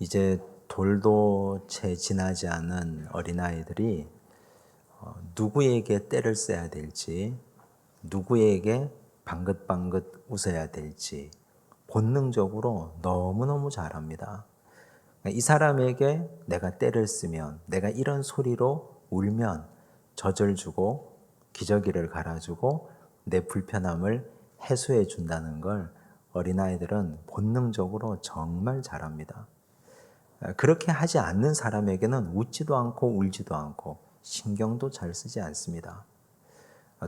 이제 돌도 채 지나지 않은 어린아이들이 누구에게 때를 써야 될지, 누구에게 방긋방긋 웃어야 될지 본능적으로 너무너무 잘합니다. 이 사람에게 내가 때를 쓰면, 내가 이런 소리로 울면 젖을 주고 기저귀를 갈아주고 내 불편함을 해소해 준다는 걸 어린아이들은 본능적으로 정말 잘합니다. 그렇게 하지 않는 사람에게는 웃지도 않고 울지도 않고 신경도 잘 쓰지 않습니다.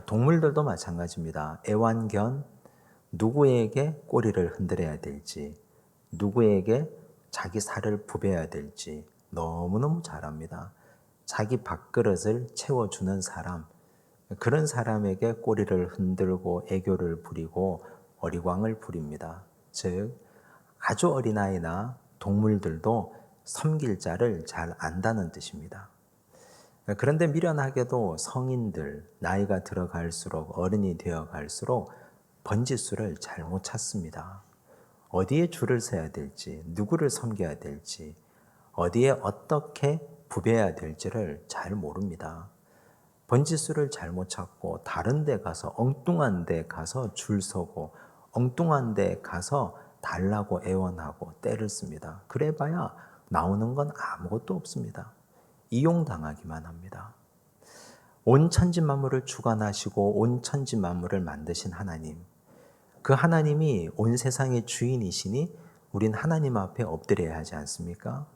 동물들도 마찬가지입니다. 애완견, 누구에게 꼬리를 흔들어야 될지, 누구에게 자기 살을 부벼야 될지 너무너무 잘합니다. 자기 밥그릇을 채워주는 사람, 그런 사람에게 꼬리를 흔들고 애교를 부리고 어리광을 부립니다. 즉, 아주 어린아이나 동물들도 섬길 자를 잘 안다는 뜻입니다. 그런데 미련하게도 성인들, 나이가 들어갈수록 어른이 되어 갈수록 번지수를 잘못 찾습니다. 어디에 줄을 서야 될지, 누구를 섬겨야 될지, 어디에 어떻게 부벼야 될지를 잘 모릅니다. 번지수를 잘못 찾고 다른 데 가서 엉뚱한 데 가서 줄 서고 엉뚱한 데 가서 달라고 애원하고 때를 씁니다. 그래봐야 나오는 건 아무것도 없습니다. 이용당하기만 합니다. 온 천지 만물을 주관하시고 온 천지 만물을 만드신 하나님, 그 하나님이 온 세상의 주인이시니 우린 하나님 앞에 엎드려야 하지 않습니까?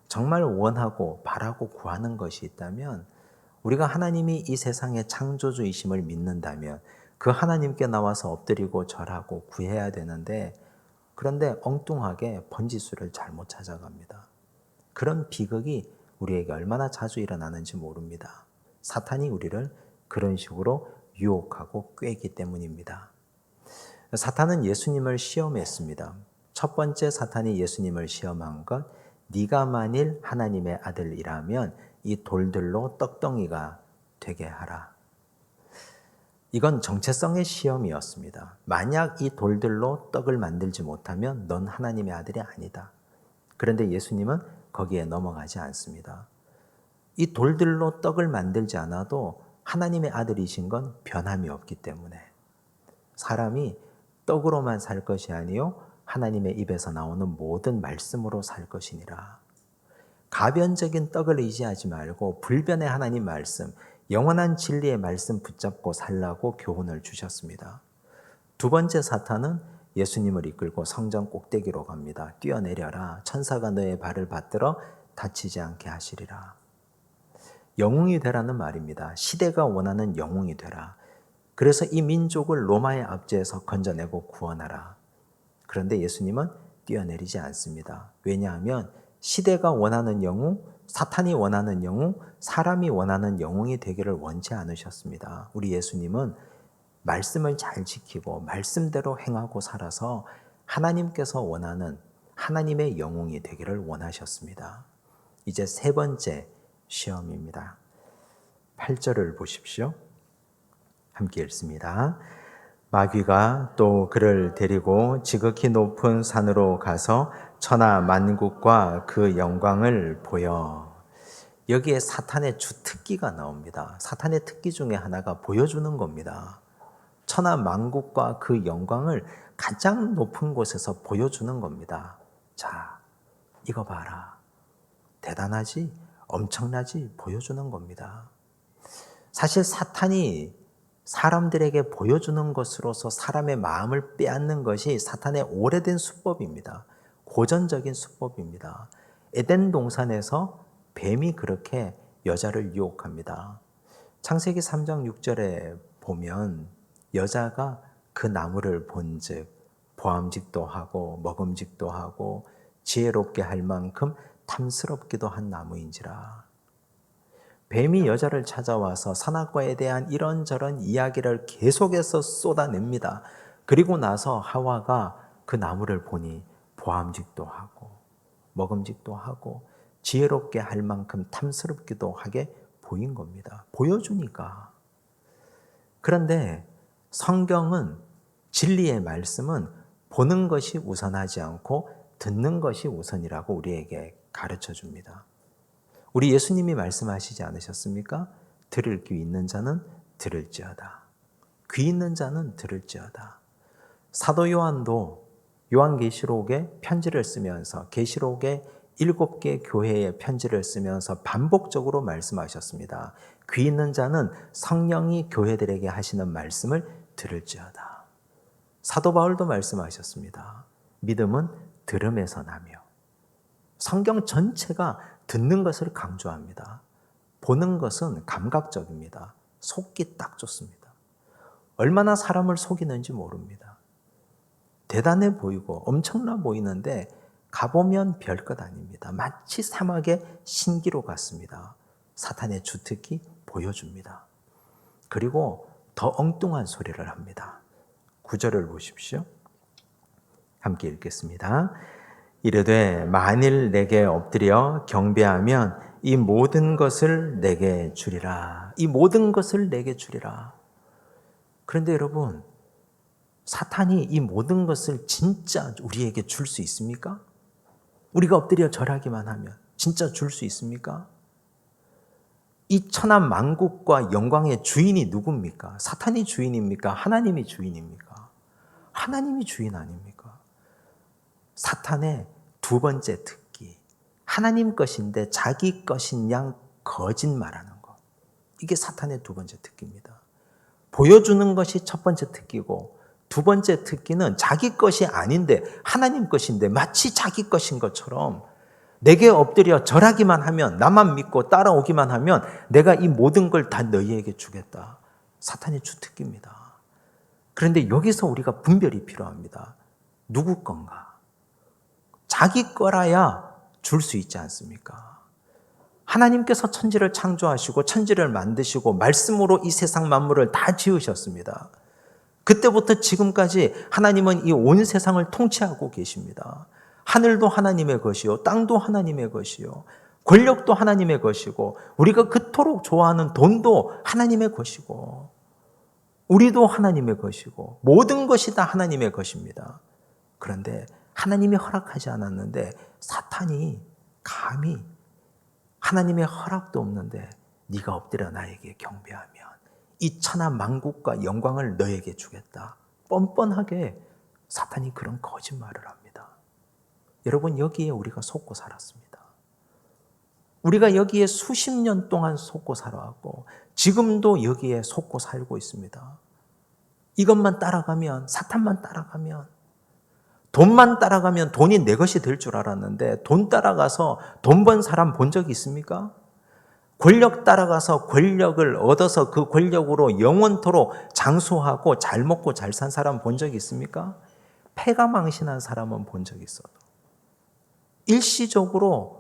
정말 원하고 바라고 구하는 것이 있다면, 우리가 하나님이 이 세상의 창조주이심을 믿는다면 그 하나님께 나와서 엎드리고 절하고 구해야 되는데, 그런데 엉뚱하게 번지수를 잘못 찾아갑니다. 그런 비극이 우리에게 얼마나 자주 일어나는지 모릅니다. 사탄이 우리를 그런 식으로 유혹하고 꾀기 때문입니다. 사탄은 예수님을 시험했습니다. 첫 번째 사탄이 예수님을 시험한 것, 네가 만일 하나님의 아들이라면 이 돌들로 떡덩이가 되게 하라. 이건 정체성의 시험이었습니다. 만약 이 돌들로 떡을 만들지 못하면 넌 하나님의 아들이 아니다. 그런데 예수님은 거기에 넘어가지 않습니다. 이 돌들로 떡을 만들지 않아도 하나님의 아들이신 건 변함이 없기 때문에 사람이 떡으로만 살 것이 아니요 하나님의 입에서 나오는 모든 말씀으로 살 것이니라. 가변적인 떡을 의지하지 말고 불변의 하나님 말씀, 영원한 진리의 말씀 붙잡고 살라고 교훈을 주셨습니다. 두 번째 사탄은 예수님을 이끌고 성전 꼭대기로 갑니다. 뛰어내려라. 천사가 너의 발을 받들어 다치지 않게 하시리라. 영웅이 되라는 말입니다. 시대가 원하는 영웅이 되라. 그래서 이 민족을 로마의 압제에서 건져내고 구원하라. 그런데 예수님은 뛰어내리지 않습니다. 왜냐하면 시대가 원하는 영웅, 사탄이 원하는 영웅, 사람이 원하는 영웅이 되기를 원치 않으셨습니다. 우리 예수님은 말씀을 잘 지키고 말씀대로 행하고 살아서 하나님께서 원하는 하나님의 영웅이 되기를 원하셨습니다. 이제 세 번째 시험입니다. 8절을 보십시오. 함께 읽습니다. 마귀가 또 그를 데리고 지극히 높은 산으로 가서 천하 만국과 그 영광을 보여. 여기에 사탄의 주특기가 나옵니다. 사탄의 특기 중에 하나가 보여주는 겁니다. 천하 만국과 그 영광을 가장 높은 곳에서 보여주는 겁니다. 자, 이거 봐라. 대단하지? 엄청나지? 보여주는 겁니다. 사실 사탄이 사람들에게 보여주는 것으로서 사람의 마음을 빼앗는 것이 사탄의 오래된 수법입니다. 고전적인 수법입니다. 에덴 동산에서 뱀이 그렇게 여자를 유혹합니다. 창세기 3장 6절에 보면 여자가 그 나무를 본즉 보암직도 하고 먹음직도 하고 지혜롭게 할 만큼 탐스럽기도 한 나무인지라. 뱀이 여자를 찾아와서 선악과에 대한 이런저런 이야기를 계속해서 쏟아냅니다. 그리고 나서 하와가 그 나무를 보니 보암직도 하고 먹음직도 하고 지혜롭게 할 만큼 탐스럽기도 하게 보인 겁니다. 보여주니까. 그런데 성경은, 진리의 말씀은 보는 것이 우선하지 않고 듣는 것이 우선이라고 우리에게 가르쳐 줍니다. 우리 예수님이 말씀하시지 않으셨습니까? 들을 귀 있는 자는 들을지어다. 귀 있는 자는 들을지어다. 사도 요한도 요한계시록에 편지를 쓰면서 계시록에 7개 교회에 편지를 쓰면서 반복적으로 말씀하셨습니다. 귀 있는 자는 성령이 교회들에게 하시는 말씀을 들을지어다. 사도 바울도 말씀하셨습니다. 믿음은 들음에서 나며. 성경 전체가 듣는 것을 강조합니다. 보는 것은 감각적입니다. 속기 딱 좋습니다. 얼마나 사람을 속이는지 모릅니다. 대단해 보이고 엄청나 보이는데 가보면 별것 아닙니다. 마치 사막의 신기루 같습니다. 사탄의 주특기 보여줍니다. 그리고 더 엉뚱한 소리를 합니다. 9절을 보십시오. 함께 읽겠습니다. 이르되 만일 내게 엎드려 경배하면 이 모든 것을 내게 주리라. 이 모든 것을 내게 주리라. 그런데 여러분, 사탄이 이 모든 것을 진짜 우리에게 줄 수 있습니까? 우리가 엎드려 절하기만 하면 진짜 줄 수 있습니까? 이 천하 만국과 영광의 주인이 누굽니까? 사탄이 주인입니까? 하나님이 주인입니까? 하나님이 주인 아닙니까? 사탄의 두 번째 특기, 하나님 것인데 자기 것인 양 거짓말하는 것. 이게 사탄의 두 번째 특기입니다. 보여주는 것이 첫 번째 특기고 두 번째 특기는 자기 것이 아닌데 하나님 것인데 마치 자기 것인 것처럼 내게 엎드려 절하기만 하면, 나만 믿고 따라오기만 하면 내가 이 모든 걸 다 너희에게 주겠다. 사탄의 주특기입니다. 그런데 여기서 우리가 분별이 필요합니다. 누구 건가? 자기 거라야 줄 수 있지 않습니까? 하나님께서 천지를 창조하시고 천지를 만드시고 말씀으로 이 세상 만물을 다 지으셨습니다. 그때부터 지금까지 하나님은 이 온 세상을 통치하고 계십니다. 하늘도 하나님의 것이요, 땅도 하나님의 것이요, 권력도 하나님의 것이고, 우리가 그토록 좋아하는 돈도 하나님의 것이고, 우리도 하나님의 것이고, 모든 것이 다 하나님의 것입니다. 그런데 하나님이 허락하지 않았는데 사탄이 감히 하나님의 허락도 없는데 네가 엎드려 나에게 경배하면 이 천하 만국과 영광을 너에게 주겠다. 뻔뻔하게 사탄이 그런 거짓말을 합니다. 여러분, 여기에 우리가 속고 살았습니다. 우리가 여기에 수십 년 동안 속고 살아왔고 지금도 여기에 속고 살고 있습니다. 이것만 따라가면, 사탄만 따라가면, 돈만 따라가면 돈이 내 것이 될 줄 알았는데 돈 따라가서 돈 번 사람 본 적 있습니까? 권력 따라가서 권력을 얻어서 그 권력으로 영원토록 장수하고 잘 먹고 잘 산 사람 본 적 있습니까? 패가 망신한 사람은 본 적 있어도 일시적으로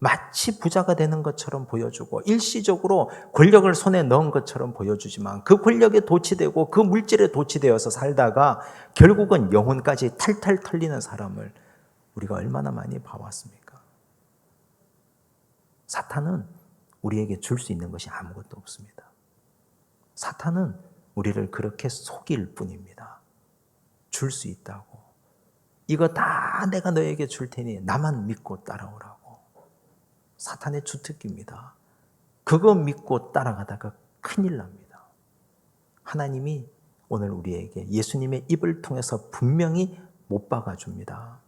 마치 부자가 되는 것처럼 보여주고 일시적으로 권력을 손에 넣은 것처럼 보여주지만 그 권력에 도취되고 그 물질에 도취되어서 살다가 결국은 영혼까지 탈탈 털리는 사람을 우리가 얼마나 많이 봐왔습니까? 사탄은 우리에게 줄 수 있는 것이 아무것도 없습니다. 사탄은 우리를 그렇게 속일 뿐입니다. 줄 수 있다고. 이거 다 내가 너에게 줄 테니 나만 믿고 따라오라고. 사탄의 주특기입니다. 그거 믿고 따라가다가 큰일 납니다. 하나님이 오늘 우리에게 예수님의 입을 통해서 분명히 못 박아줍니다.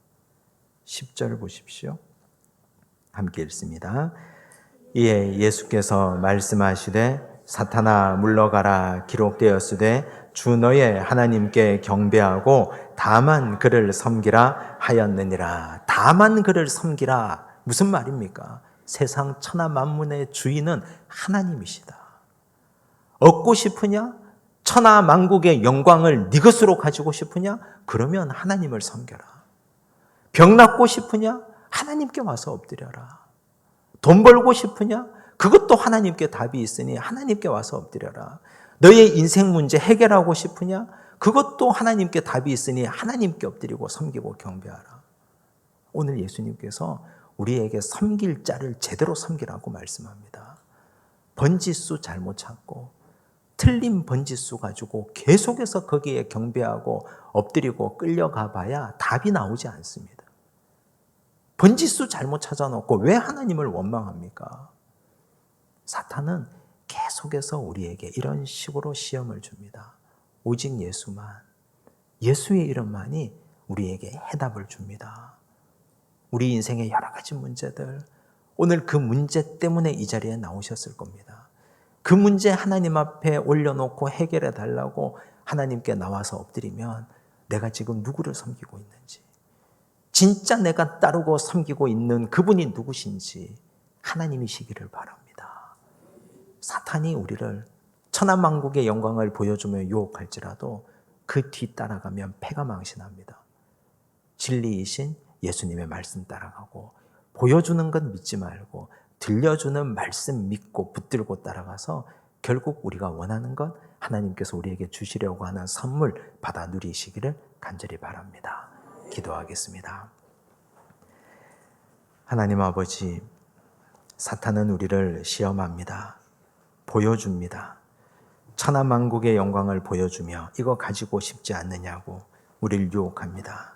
10절 보십시오. 함께 읽습니다. 이에 예수께서 말씀하시되 사탄아 물러가라 기록되었으되 주 너의 하나님께 경배하고 다만 그를 섬기라 하였느니라. 다만 그를 섬기라. 무슨 말입니까? 세상 천하 만문의 주인은 하나님이시다. 얻고 싶으냐? 천하 만국의 영광을 네 것으로 가지고 싶으냐? 그러면 하나님을 섬겨라. 병 낫고 싶으냐? 하나님께 와서 엎드려라. 돈 벌고 싶으냐? 그것도 하나님께 답이 있으니 하나님께 와서 엎드려라. 너의 인생 문제 해결하고 싶으냐? 그것도 하나님께 답이 있으니 하나님께 엎드리고 섬기고 경배하라. 오늘 예수님께서 우리에게 섬길 자를 제대로 섬기라고 말씀합니다. 번지수 잘못 찾고 틀린 번지수 가지고 계속해서 거기에 경배하고 엎드리고 끌려가 봐야 답이 나오지 않습니다. 번지수 잘못 찾아놓고 왜 하나님을 원망합니까? 사탄은 계속해서 우리에게 이런 식으로 시험을 줍니다. 오직 예수만, 예수의 이름만이 우리에게 해답을 줍니다. 우리 인생의 여러 가지 문제들, 오늘 그 문제 때문에 이 자리에 나오셨을 겁니다. 그 문제 하나님 앞에 올려놓고 해결해 달라고 하나님께 나와서 엎드리면 내가 지금 누구를 섬기고 있는지, 진짜 내가 따르고 섬기고 있는 그분이 누구신지 하나님이시기를 바랍니다. 사탄이 우리를 천하만국의 영광을 보여주며 유혹할지라도 그 뒤 따라가면 패가 망신합니다. 진리이신 예수님의 말씀 따라가고, 보여주는 건 믿지 말고 들려주는 말씀 믿고 붙들고 따라가서 결국 우리가 원하는 것, 하나님께서 우리에게 주시려고 하는 선물 받아 누리시기를 간절히 바랍니다. 기도하겠습니다. 하나님 아버지, 사탄은 우리를 시험합니다. 보여줍니다. 천하만국의 영광을 보여주며 이거 가지고 싶지 않느냐고 우리를 유혹합니다.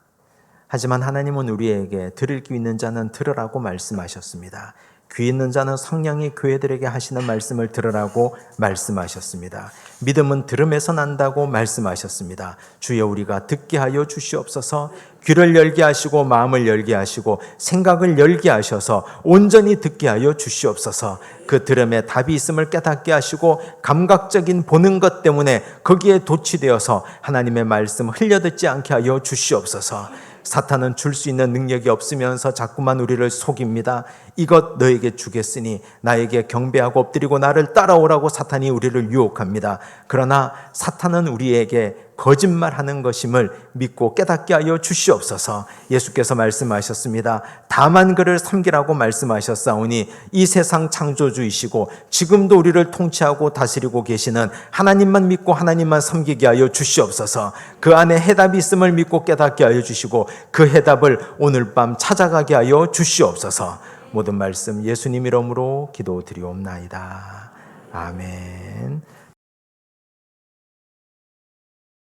하지만 하나님은 우리에게 들을 귀 있는 자는 들으라고 말씀하셨습니다. 귀 있는 자는 성령이 교회들에게 하시는 말씀을 들으라고 말씀하셨습니다. 믿음은 들음에서 난다고 말씀하셨습니다. 주여, 우리가 듣게 하여 주시옵소서. 귀를 열게 하시고 마음을 열게 하시고 생각을 열게 하셔서 온전히 듣게 하여 주시옵소서. 그 들음에 답이 있음을 깨닫게 하시고 감각적인 보는 것 때문에 거기에 도취되어서 하나님의 말씀 흘려듣지 않게 하여 주시옵소서. 사탄은 줄 수 있는 능력이 없으면서 자꾸만 우리를 속입니다. 이것 너에게 주겠으니 나에게 경배하고 엎드리고 나를 따라오라고 사탄이 우리를 유혹합니다. 그러나 사탄은 우리에게 거짓말하는 것임을 믿고 깨닫게 하여 주시옵소서. 예수께서 말씀하셨습니다. 다만 그를 섬기라고 말씀하셨사오니 이 세상 창조주이시고 지금도 우리를 통치하고 다스리고 계시는 하나님만 믿고 하나님만 섬기게 하여 주시옵소서. 그 안에 해답이 있음을 믿고 깨닫게 하여 주시고 그 해답을 오늘 밤 찾아가게 하여 주시옵소서. 모든 말씀 예수님 이름으로 기도드리옵나이다. 아멘.